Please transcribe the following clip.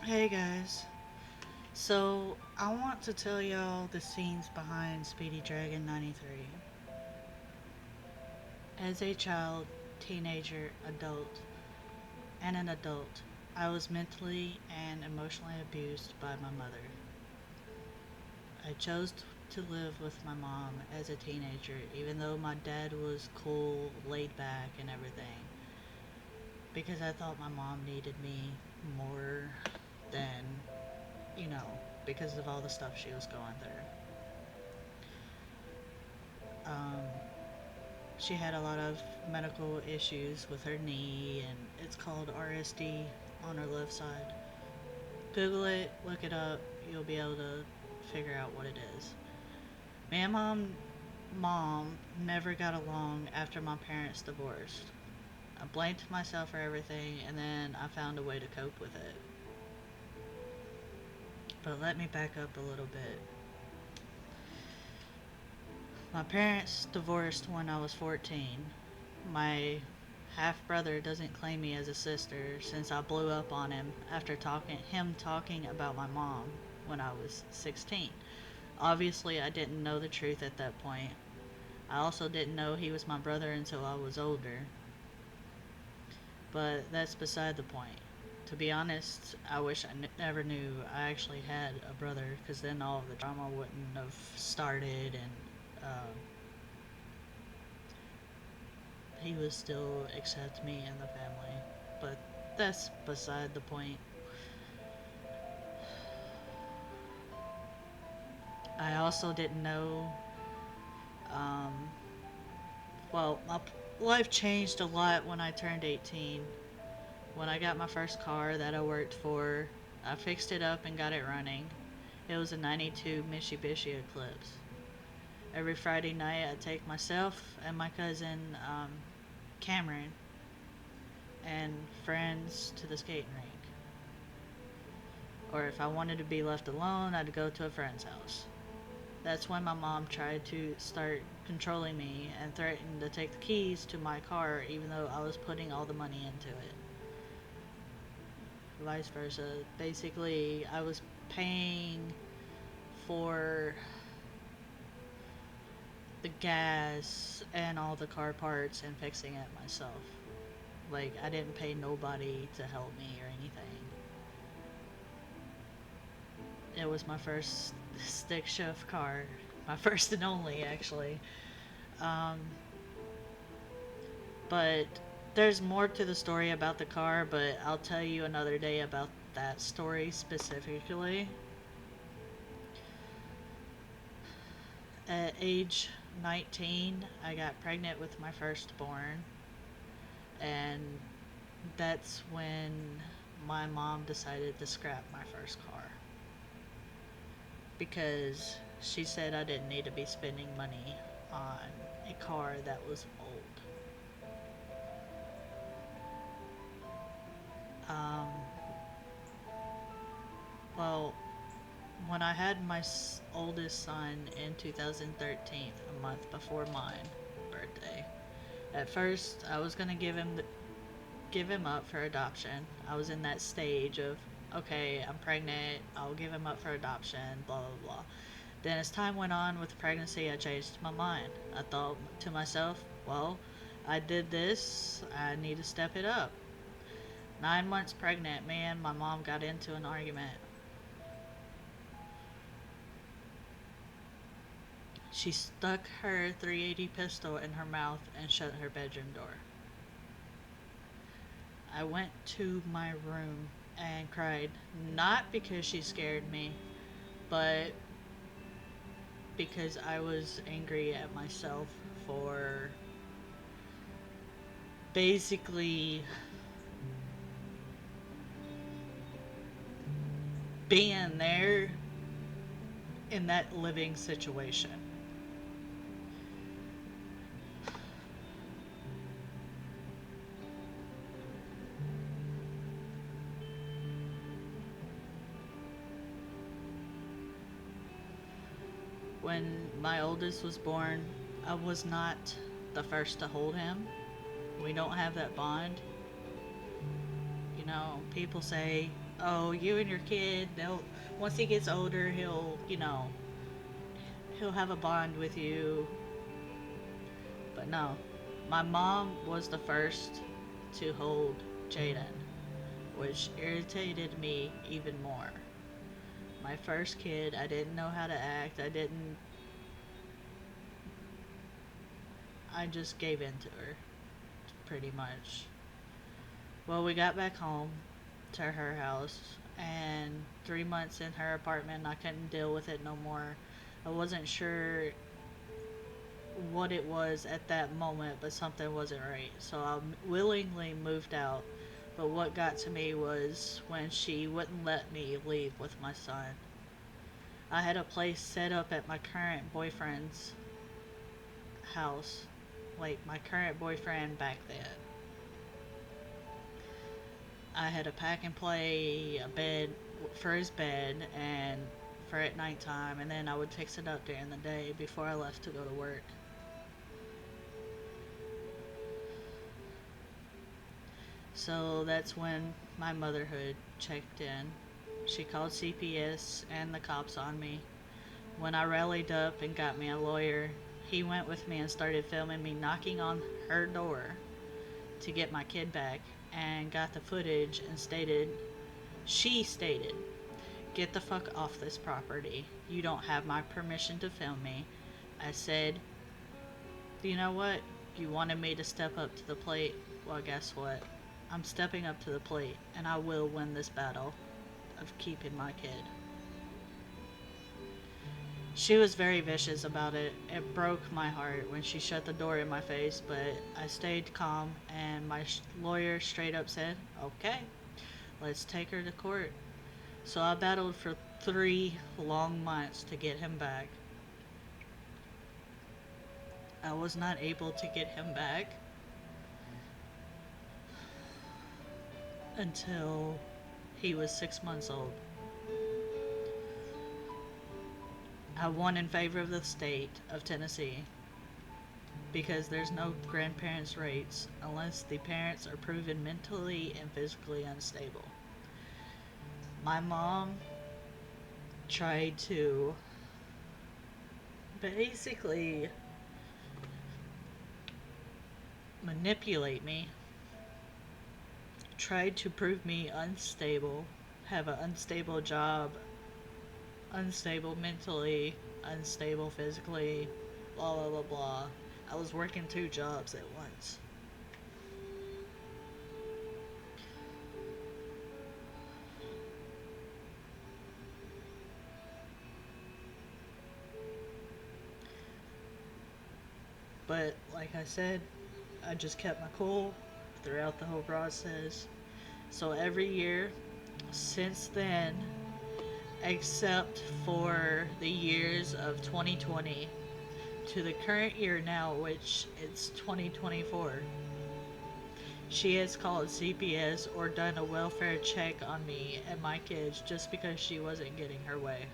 Hey guys. So, I want to tell y'all the scenes behind Speedy Dragon 93. As a child, teenager, adult, and an adult, I was mentally and emotionally abused by my mother. I chose to live with my mom as a teenager, even though my dad was cool, laid back, and everything, because I thought my mom needed me more than, you know, because of all the stuff she was going through. Um, she had a lot of medical issues with her knee, and it's called RSD on her left side. Google it, look it up, you'll be able to figure out what it is. Me and mom never got along after my parents divorced. I blamed myself for everything, and then I found a way to cope with it. But let me back up a little bit. My parents divorced when I was 14. My half brother doesn't claim me as a sister since I blew up on him after talking about my mom when I was 16. Obviously, I didn't know the truth at that point. I also didn't know he was my brother until I was older. But that's beside the point. To be honest, I wish never knew I actually had a brother, because then all of the drama wouldn't have started, and he would still accept me in the family. But that's beside the point. I also didn't know. Um, my life changed a lot when I turned 18. When I got my first car that I worked for, I fixed it up and got it running. It was a 92 Mitsubishi Eclipse. Every Friday night, I'd take myself and my cousin Cameron and friends to the skating rink. Or if I wanted to be left alone, I'd go to a friend's house. That's when my mom tried to start controlling me and threatened to take the keys to my car even though I was putting all the money into it. Vice versa. Basically, I was paying for the gas and all the car parts and fixing it myself. Like, I didn't pay nobody to help me or anything. It was my first stick shift car. My first and only, actually. Um, but there's more to the story about the car, but I'll tell you another day about that story specifically. At age 19, I got pregnant with my firstborn, and that's when my mom decided to scrap my first car because she said I didn't need to be spending money on a car that was old. Um, well, when I had my oldest son in 2013, a month before mine birthday, at first I was gonna give him up for adoption. I was in that stage of, okay, I'm pregnant, I'll give him up for adoption, blah blah blah. Then as time went on with the pregnancy, I changed my mind. I thought to myself, well, I did this, I need to step it up. 9 months pregnant, me and my mom got into an argument. She stuck her 380 pistol in her mouth and shut her bedroom door. I went to my room and cried, not because she scared me, but because I was angry at myself for basically being there in that living situation. When my oldest was born, I was not the first to hold him. We don't have that bond. You know, people say oh, you and your kid, they'll once he gets older, he'll have a bond with you. But no, my mom was the first to hold Jaden, which irritated me even more. My first kid, I didn't know how to act. I just gave in to her, pretty much. Well, we got back home to her house, and 3 months in her apartment, I couldn't deal with it no more. I wasn't sure what it was at that moment, but something wasn't right. So I willingly moved out. But what got to me was when she wouldn't let me leave with my son. I had a place set up at my current boyfriend's house, like my current boyfriend back then. I had a pack and play, a bed for his bed, and for at nighttime, and then I would fix it up during the day before I left to go to work. So that's when my motherhood checked in. She called CPS and the cops on me. When I rallied up and got me a lawyer, he went with me and started filming me knocking on her door to get my kid back and got the footage and she stated, "Get the fuck off this property. You don't have my permission to film me." I said, "You know what? You wanted me to step up to the plate. Well, guess what? I'm stepping up to the plate and I will win this battle of keeping my kid." She was very vicious about it. It broke my heart when she shut the door in my face, but I stayed calm and my lawyer straight up said, "Okay, let's take her to court." So I battled for 3 long months to get him back. I was not able to get him back until he was 6 months old. I won in favor of the state of Tennessee because there's no grandparents' rights unless the parents are proven mentally and physically unstable. My mom tried to basically manipulate me, tried to prove me unstable, have an unstable job, unstable mentally, unstable physically, blah blah blah blah. I was working 2 jobs at once. But like I said, I just kept my cool throughout the whole process. So every year since then, except for the years of 2020 to the current year now, which it's 2024, she has called CPS or done a welfare check on me and my kids just because she wasn't getting her way.